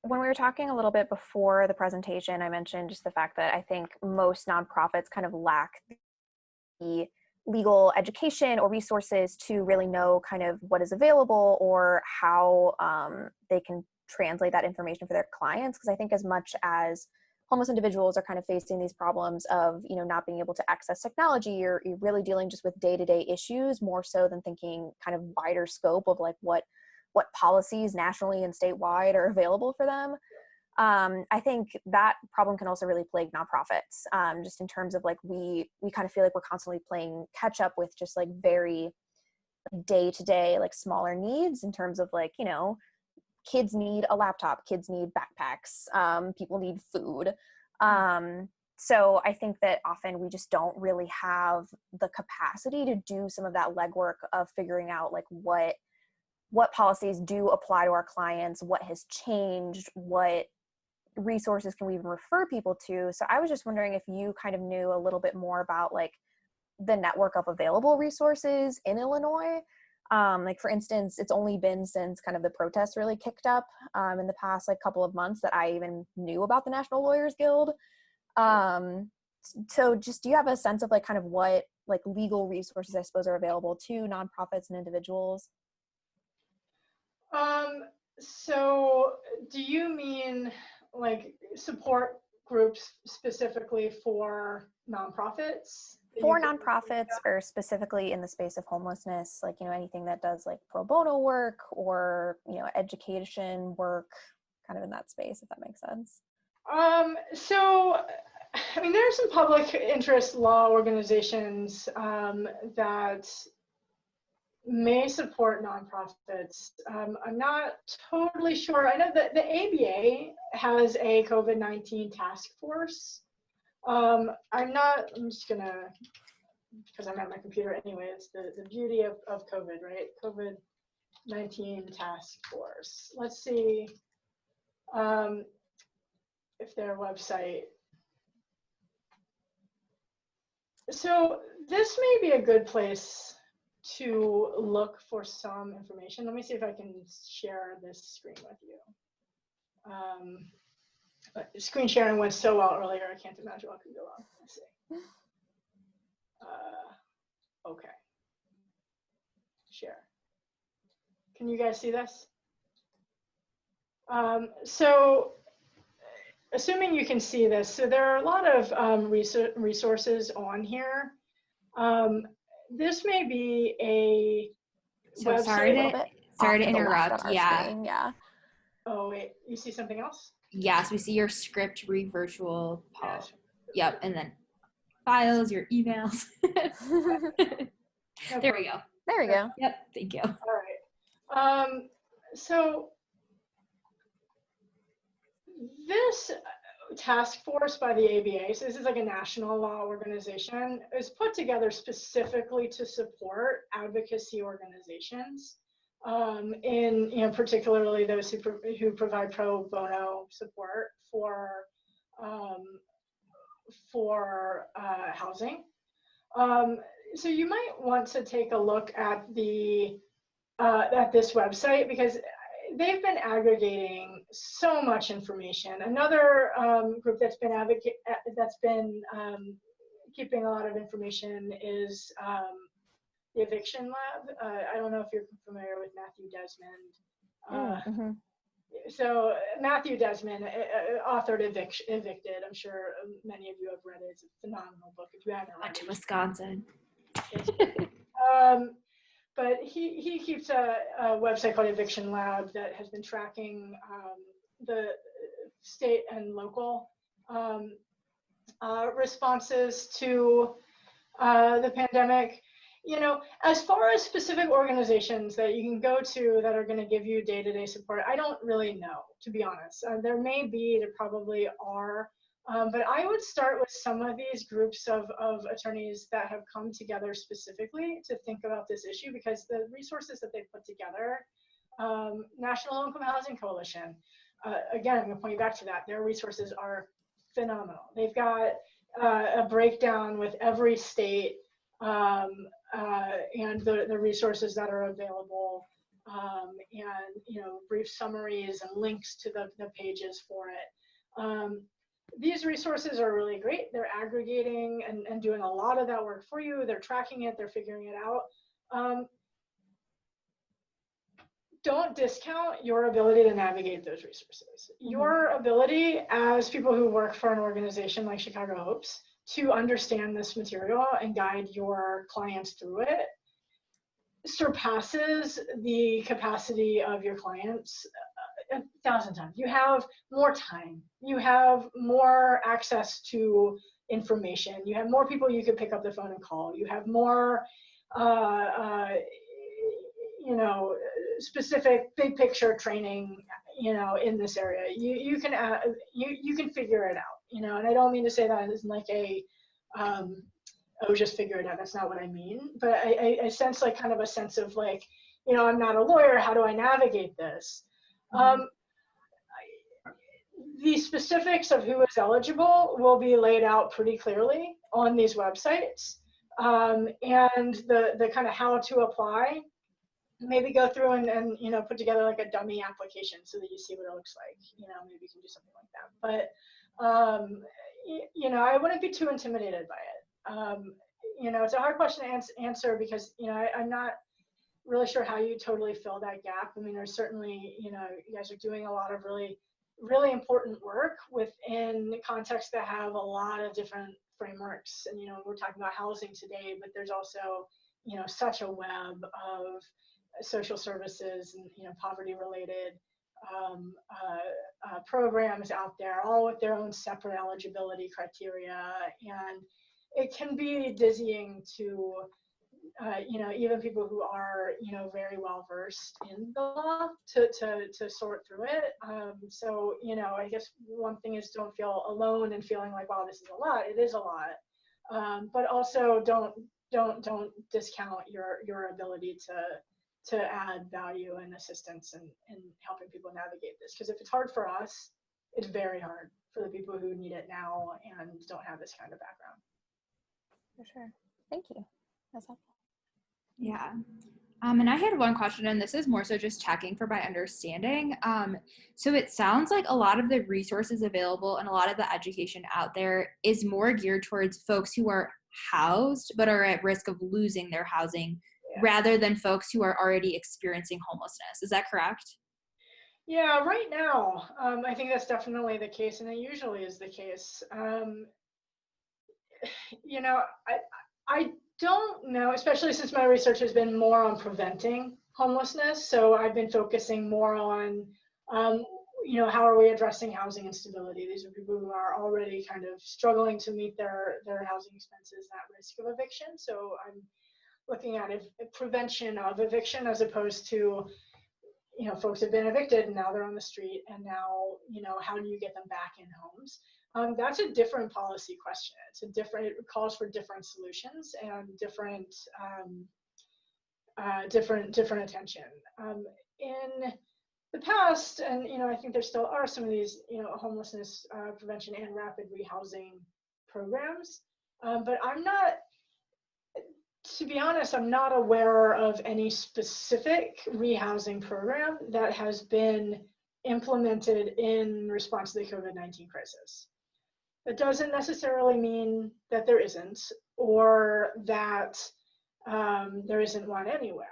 when we were talking a little bit before the presentation, I mentioned just the fact that I think most nonprofits kind of lack the legal education or resources to really know kind of what is available or how they can translate that information for their clients. Because I think as much as homeless individuals are kind of facing these problems of, you know, not being able to access technology, you're really dealing just with day-to-day issues more so than thinking kind of wider scope of like what policies nationally and statewide are available for them. I think that problem can also really plague nonprofits, just in terms of like we kind of feel like we're constantly playing catch up with just like very day-to-day like smaller needs in terms of like, you know, kids need a laptop, kids need backpacks, people need food. So I think that often we just don't really have the capacity to do some of that legwork of figuring out like what policies do apply to our clients, what has changed, what resources can we even refer people to. So I was just wondering if you kind of knew a little bit more about like the network of available resources in Illinois. Like for instance, it's only been since kind of the protests really kicked up in the past like couple of months that I even knew about the National Lawyers Guild. So just, do you have a sense of like kind of what like legal resources I suppose are available to nonprofits and individuals? So do you mean like support groups specifically for nonprofits? For nonprofits, or specifically in the space of homelessness, like, you know, anything that does like pro bono work or, you know, education work, kind of in that space, if that makes sense. So, I mean, there are some public interest law organizations that may support nonprofits. I'm not totally sure. I know that the ABA has a COVID-19 task force. I'm just gonna, because I'm at my computer anyway, it's the beauty of COVID, right? COVID-19 task force. Let's see if their website. So this may be a good place to look for some information. Let me see if I can share this screen with you. Screen sharing went so well earlier, I can't imagine what could go wrong. Let's see. Okay. Share. Can you guys see this? So assuming you can see this, so there are a lot of resources on here. This may be a website. Sorry to interrupt. Yeah. Screen, yeah. Oh wait, you see something else? Yes, we see your script, read virtual. Yes. Yep, and then files, your emails. There we go. There we go. Yep, thank you. All right. So this task force by the ABA, so this is like a national law organization, is put together specifically to support advocacy organizations, in, you know, particularly those who provide pro bono support for housing. So you might want to take a look at at this website, because they've been aggregating so much information. Another group that's been keeping a lot of information is the Eviction Lab. I don't know if you're familiar with Matthew Desmond. So Matthew Desmond authored Evicted. I'm sure many of you have read it. It's a phenomenal book. If you haven't read Went to it, Wisconsin. practice. But he keeps a website called Eviction Lab that has been tracking the state and local responses to the pandemic. You know, as far as specific organizations that you can go to that are going to give you day-to-day support, I don't really know, to be honest. There may be, there probably are, but I would start with some of these groups of attorneys that have come together specifically to think about this issue, because the resources that they put together, National Low Income Housing Coalition, again, I'm going to point you back to that. Their resources are phenomenal. They've got a breakdown with every state and the resources that are available, and, you know, brief summaries and links to the pages for it. These resources are really great. They're aggregating and doing a lot of that work for you. They're tracking it, they're figuring it out. Don't discount your ability to navigate those resources. Your ability as people who work for an organization like Chicago Hopes to understand this material and guide your clients through it surpasses the capacity of your clients 1,000 times. You have more time. You have more access to information. You have more people you could pick up the phone and call. You have more, you know, specific big picture training, you know, in this area. You can figure it out, you know, and I don't mean to say that as like a, oh, just figure it out. That's not what I mean. But I sense like kind of a sense of like, you know, I'm not a lawyer. How do I navigate this? The specifics of who is eligible will be laid out pretty clearly on these websites, and the kind of how to apply. Maybe go through and you know, put together like a dummy application so that you see what it looks like. You know, maybe you can do something like that. But you know, I wouldn't be too intimidated by it. You know, it's a hard question to answer because, you know, I'm not really sure how you totally fill that gap. I mean, there's certainly, you know, you guys are doing a lot of really, really important work within contexts that have a lot of different frameworks. And, you know, we're talking about housing today, but there's also, you know, such a web of social services and, you know, poverty related programs out there, all with their own separate eligibility criteria. And it can be dizzying to, you know, even people who are, you know, very well versed in the law to sort through it. So, you know, I guess one thing is don't feel alone in feeling like, wow, this is a lot. It is a lot. But also don't discount your ability to add value and assistance in helping people navigate this. Because if it's hard for us, it's very hard for the people who need it now and don't have this kind of background. For sure. Thank you. That's helpful. Yeah. And I had one question, and this is more so just checking for my understanding. So it sounds like a lot of the resources available and a lot of the education out there is more geared towards folks who are housed but are at risk of losing their housing, rather than folks who are already experiencing homelessness. Is that correct? Yeah, right now, I think that's definitely the case, and it usually is the case. You know, I don't know, especially since my research has been more on preventing homelessness. So I've been focusing more on, you know, how are we addressing housing instability? These are people who are already kind of struggling to meet their housing expenses at risk of eviction. So I'm looking at prevention of eviction as opposed to, you know, folks have been evicted and now they're on the street, and now, you know, how do you get them back in homes? That's a different policy question. It calls for different solutions and different attention. In the past, and, you know, I think there still are some of these, you know, homelessness prevention and rapid rehousing programs, but I'm not, to be honest, I'm not aware of any specific rehousing program that has been implemented in response to the COVID-19 crisis. That doesn't necessarily mean that there isn't, or that there isn't one anywhere.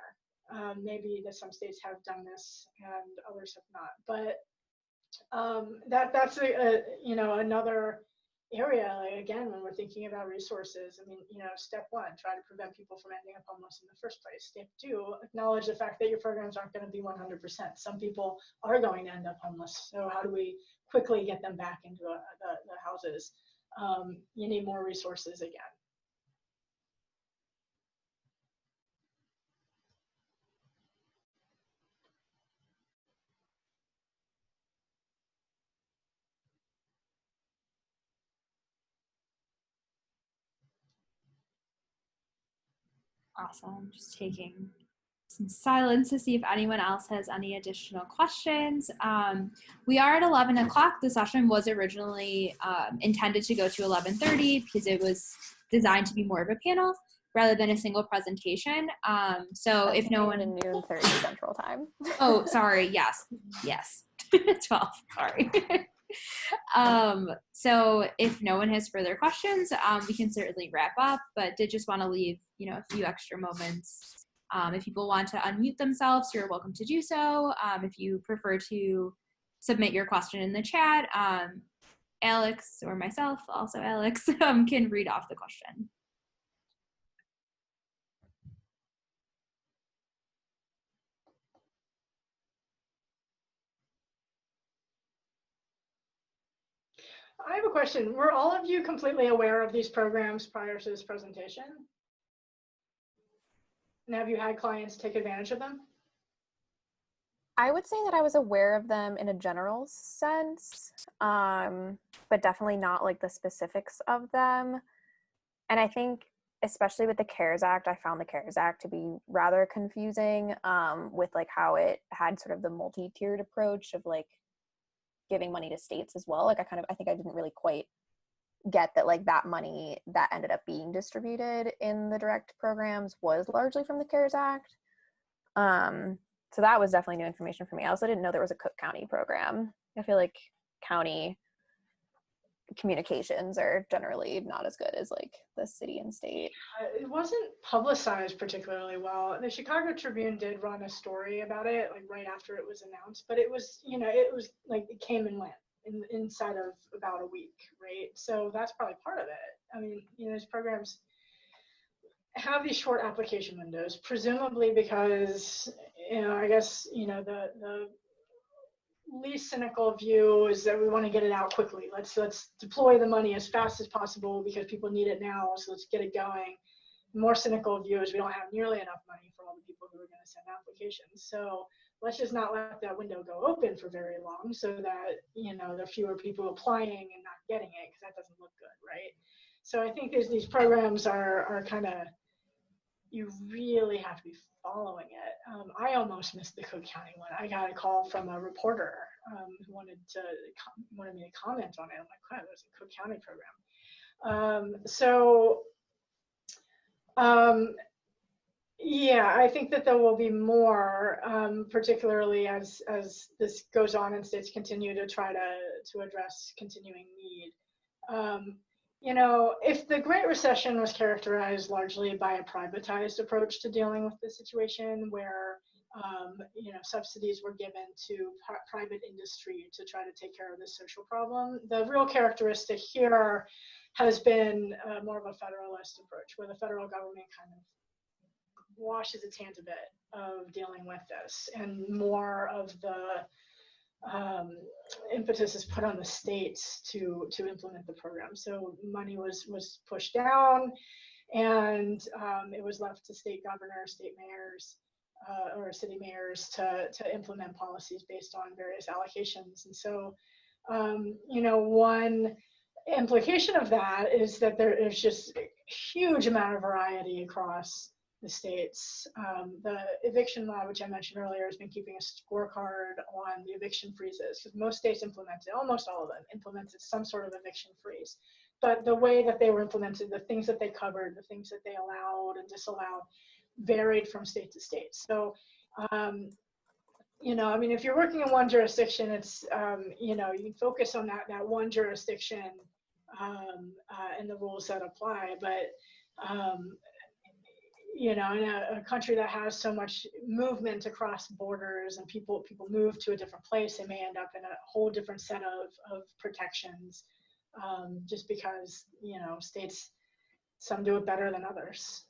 Maybe that some states have done this and others have not. But that's you know, another area. Like, again, when we're thinking about resources, I mean, step one, try to prevent people from ending up homeless in the first place. Step two, acknowledge the fact that your programs aren't going to be 100%. Some people are going to end up homeless. So how do we quickly get them back into the houses? You need more resources again. Awesome. Just taking some silence to see if anyone else has any additional questions. We are at 11 o'clock. The session was originally intended to go to 11:30 because it was designed to be more of a panel rather than a single presentation. So if no one... noon 30 Central Time. Oh, sorry. Yes. 12. Sorry. So if no one has further questions, we can certainly wrap up, but did just want to leave, a few extra moments. If people want to unmute themselves, you're welcome to do so. If you prefer to submit your question in the chat, Alex or myself, also Alex, can read off the question. I have a question. Were all of you completely aware of these programs prior to this presentation? And have you had clients take advantage of them? I would say that I was aware of them in a general sense, but definitely not like the specifics of them. And I think, especially with the CARES Act, I found the CARES Act to be rather confusing with like how it had sort of the multi-tiered approach of like giving money to states as well. Like I think I didn't really quite get that like that money that ended up being distributed in the direct programs was largely from the CARES Act. So that was definitely new information for me. I also didn't know there was a Cook County program. I feel like county communications are generally not as good as like the city and state. It wasn't publicized particularly well. The Chicago Tribune did run a story about it, like right after it was announced, but it was, it was like it came and went inside of about a week, right? So that's probably part of it. I mean, these programs have these short application windows, presumably because, I guess, the least cynical view is that we want to get it out quickly. Let's deploy the money as fast as possible because people need it now, so let's get it going. The more cynical view is we don't have nearly enough money for all the people who are going to send applications. So let's just not let that window go open for very long so that, there are fewer people applying and not getting it, because that doesn't look good, right? So I think these programs are kind of, you really have to be following it. I almost missed the Cook County one. I got a call from a reporter who wanted me to comment on it. I'm like, wow, there's a Cook County program. Yeah, I think that there will be more, particularly as this goes on and states continue to try to address continuing need. If the Great Recession was characterized largely by a privatized approach to dealing with the situation where, subsidies were given to private industry to try to take care of this social problem, the real characteristic here has been more of a federalist approach, where the federal government kind of washes its hands a bit of dealing with this, and more of the impetus is put on the states to implement the program. So money was pushed down, and it was left to state governors, state mayors, or city mayors to implement policies based on various allocations. And so, one implication of that is that there's just a huge amount of variety across the states. The eviction law, which I mentioned earlier, has been keeping a scorecard on the eviction freezes, because most states implemented, almost all of them implemented some sort of eviction freeze. But the way that they were implemented, the things that they covered, the things that they allowed and disallowed, varied from state to state. So, if you're working in one jurisdiction, it's, you focus on that one jurisdiction and the rules that apply. But, in a country that has so much movement across borders and people move to a different place, they may end up in a whole different set of protections just because, states, some do it better than others.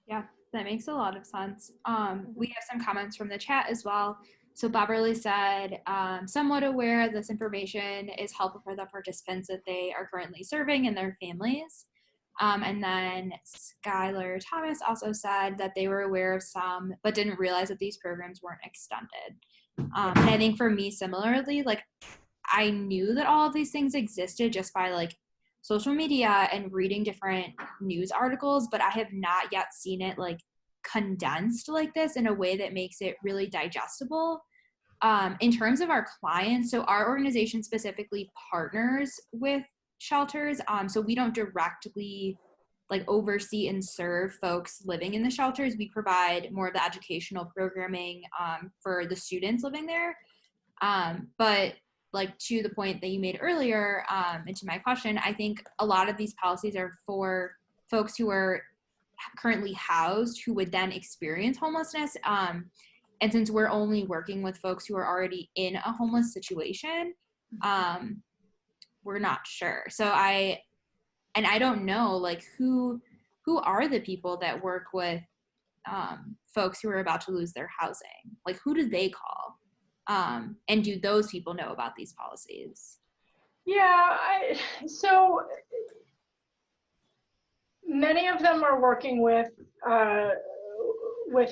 Yeah, that makes a lot of sense. We have some comments from the chat as well. So Beverly said, somewhat aware this information is helpful for the participants that they are currently serving and their families. And then Skylar Thomas also said that they were aware of some, but didn't realize that these programs weren't extended. And I think for me, similarly, like I knew that all of these things existed just by like social media and reading different news articles, but I have not yet seen it like condensed like this in a way that makes it really digestible. In terms of our clients, so our organization specifically partners with shelters. So we don't directly like oversee and serve folks living in the shelters. We provide more of the educational programming for the students living there. But like to the point that you made earlier, and to my question, I think a lot of these policies are for folks who are currently housed who would then experience homelessness. And since we're only working with folks who are already in a homeless situation, we're not sure. So I don't know, like who are the people that work with folks who are about to lose their housing? Like who do they call? And do those people know about these policies? Yeah, so many of them are working with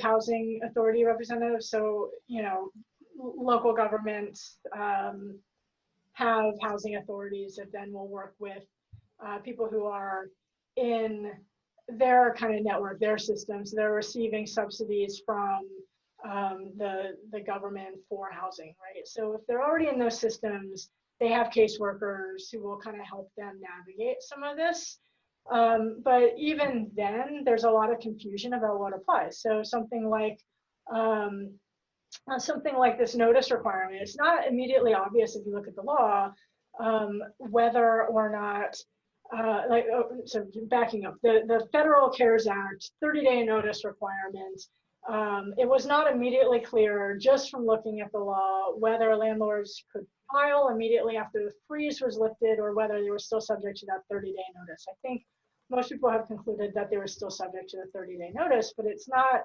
housing authority representatives. So, local governments have housing authorities that then will work with people who are in their kind of network, their systems. They're receiving subsidies from the government for housing, right? So if they're already in those systems, they have caseworkers who will kind of help them navigate some of this. But even then, there's a lot of confusion about what applies. So something like this notice requirement, it's not immediately obvious if you look at the law whether or not, so backing up, the Federal CARES Act 30-day notice requirement, it was not immediately clear just from looking at the law whether landlords could file immediately after the freeze was lifted or whether they were still subject to that 30-day notice. I think most people have concluded that they were still subject to the 30-day notice, but it's not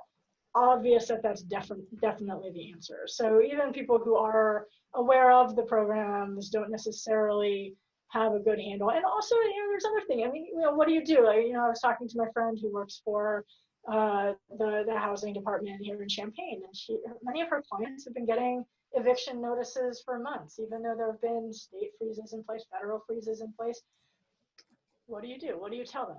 obvious that that's definitely the answer. So even people who are aware of the programs don't necessarily have a good handle. And also, there's other thing. I mean, what do you do? I was talking to my friend who works for the housing department here in Champaign, and many of her clients have been getting eviction notices for months, even though there have been state freezes in place, federal freezes in place. What do you do? What do you tell them?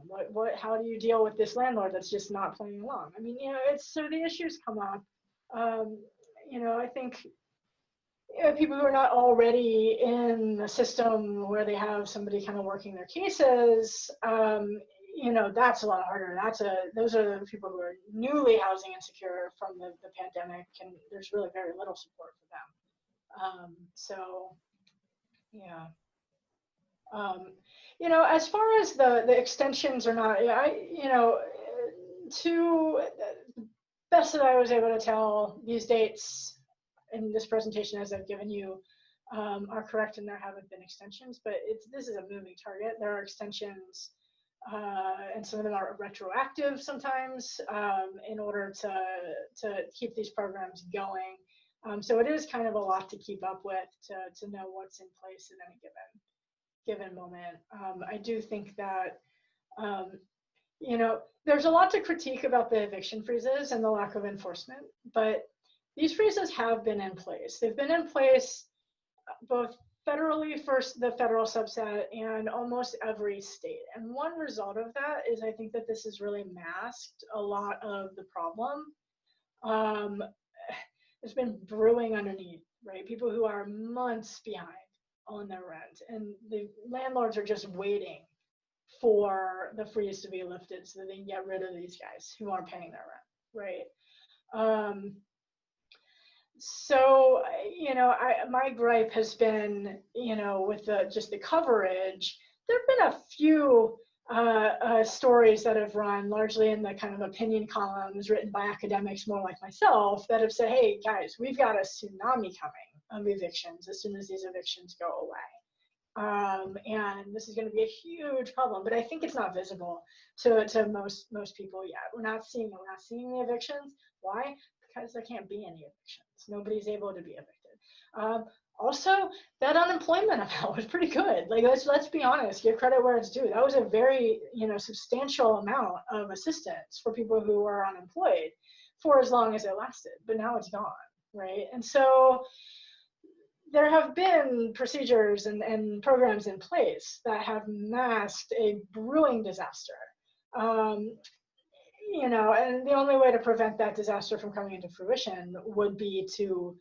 How do you deal with this landlord that's just not playing along? I mean, so the issues come up. I think people who are not already in the system where they have somebody kind of working their cases, that's a lot harder. Those are the people who are newly housing insecure from the pandemic, and there's really very little support for them. Yeah. As far as the extensions or not, to the best that I was able to tell, these dates in this presentation as I've given you are correct, and there haven't been extensions, but this is a moving target. There are extensions, and some of them are retroactive sometimes in order to keep these programs going. So it is kind of a lot to keep up with to know what's in place at any given moment. I do think that, there's a lot to critique about the eviction freezes and the lack of enforcement, but these freezes have been in place. They've been in place both federally for the federal subset and almost every state. And one result of that is I think that this has really masked a lot of the problem. It's been brewing underneath, right? People who are months behind on their rent, and the landlords are just waiting for the freeze to be lifted so that they can get rid of these guys who aren't paying their rent, right? So my gripe has been, with just the coverage. There have been a few stories that have run largely in the kind of opinion columns written by academics more like myself that have said, hey guys, we've got a tsunami coming of evictions as soon as these evictions go away. And this is going to be a huge problem, but I think it's not visible to most people yet. We're not seeing the evictions. Why? Because there can't be any evictions. Nobody's able to be evicted. Also, that unemployment amount was pretty good. Like, let's be honest, give credit where it's due. That was a very, substantial amount of assistance for people who were unemployed for as long as it lasted, but now it's gone, right? And so there have been procedures and programs in place that have masked a brewing disaster. And the only way to prevent that disaster from coming into fruition would be to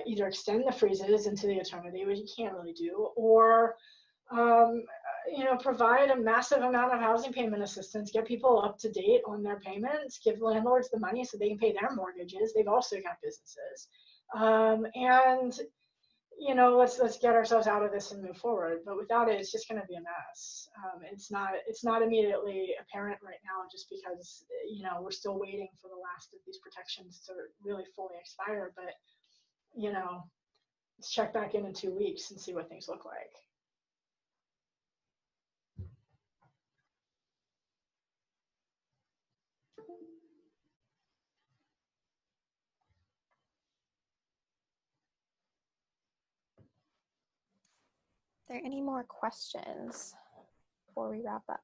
either extend the freezes into the eternity, which you can't really do, or provide a massive amount of housing payment assistance, get people up to date on their payments, give landlords the money so they can pay their mortgages. They've also got businesses, and let's get ourselves out of this and move forward. But without it, it's just going to be a mess. It's not immediately apparent right now, just because we're still waiting for the last of these protections to really fully expire. But let's check back in 2 weeks and see what things look like. Are there any more questions before we wrap up?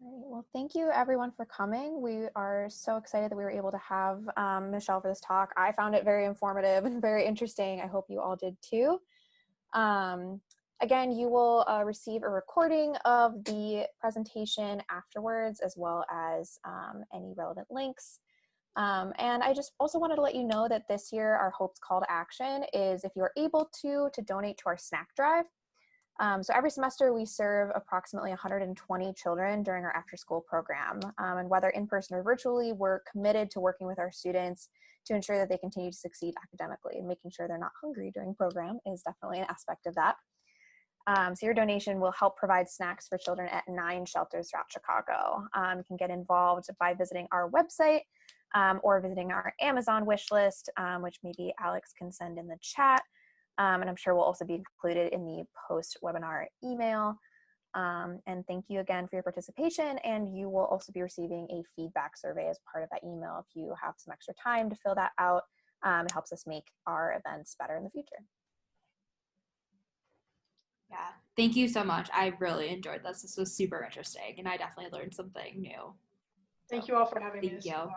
All right, well, thank you everyone for coming. We are so excited that we were able to have Michelle for this talk. I found it very informative and very interesting. I hope you all did too. Again, you will receive a recording of the presentation afterwards, as well as any relevant links. And I just also wanted to let you know that this year our Hope's call to action is, if you're able to donate to our snack drive. So every semester we serve approximately 120 children during our after-school program. And whether in person or virtually, we're committed to working with our students to ensure that they continue to succeed academically, and making sure they're not hungry during program is definitely an aspect of that. So your donation will help provide snacks for children at 9 shelters throughout Chicago. You can get involved by visiting our website or visiting our Amazon wish list, which maybe Alex can send in the chat. And I'm sure will also be included in the post-webinar email. And thank you again for your participation. And you will also be receiving a feedback survey as part of that email. If you have some extra time to fill that out, it helps us make our events better in the future. Yeah, thank you so much. I really enjoyed this. This was super interesting, and I definitely learned something new. Thank you all for having me. Thank you.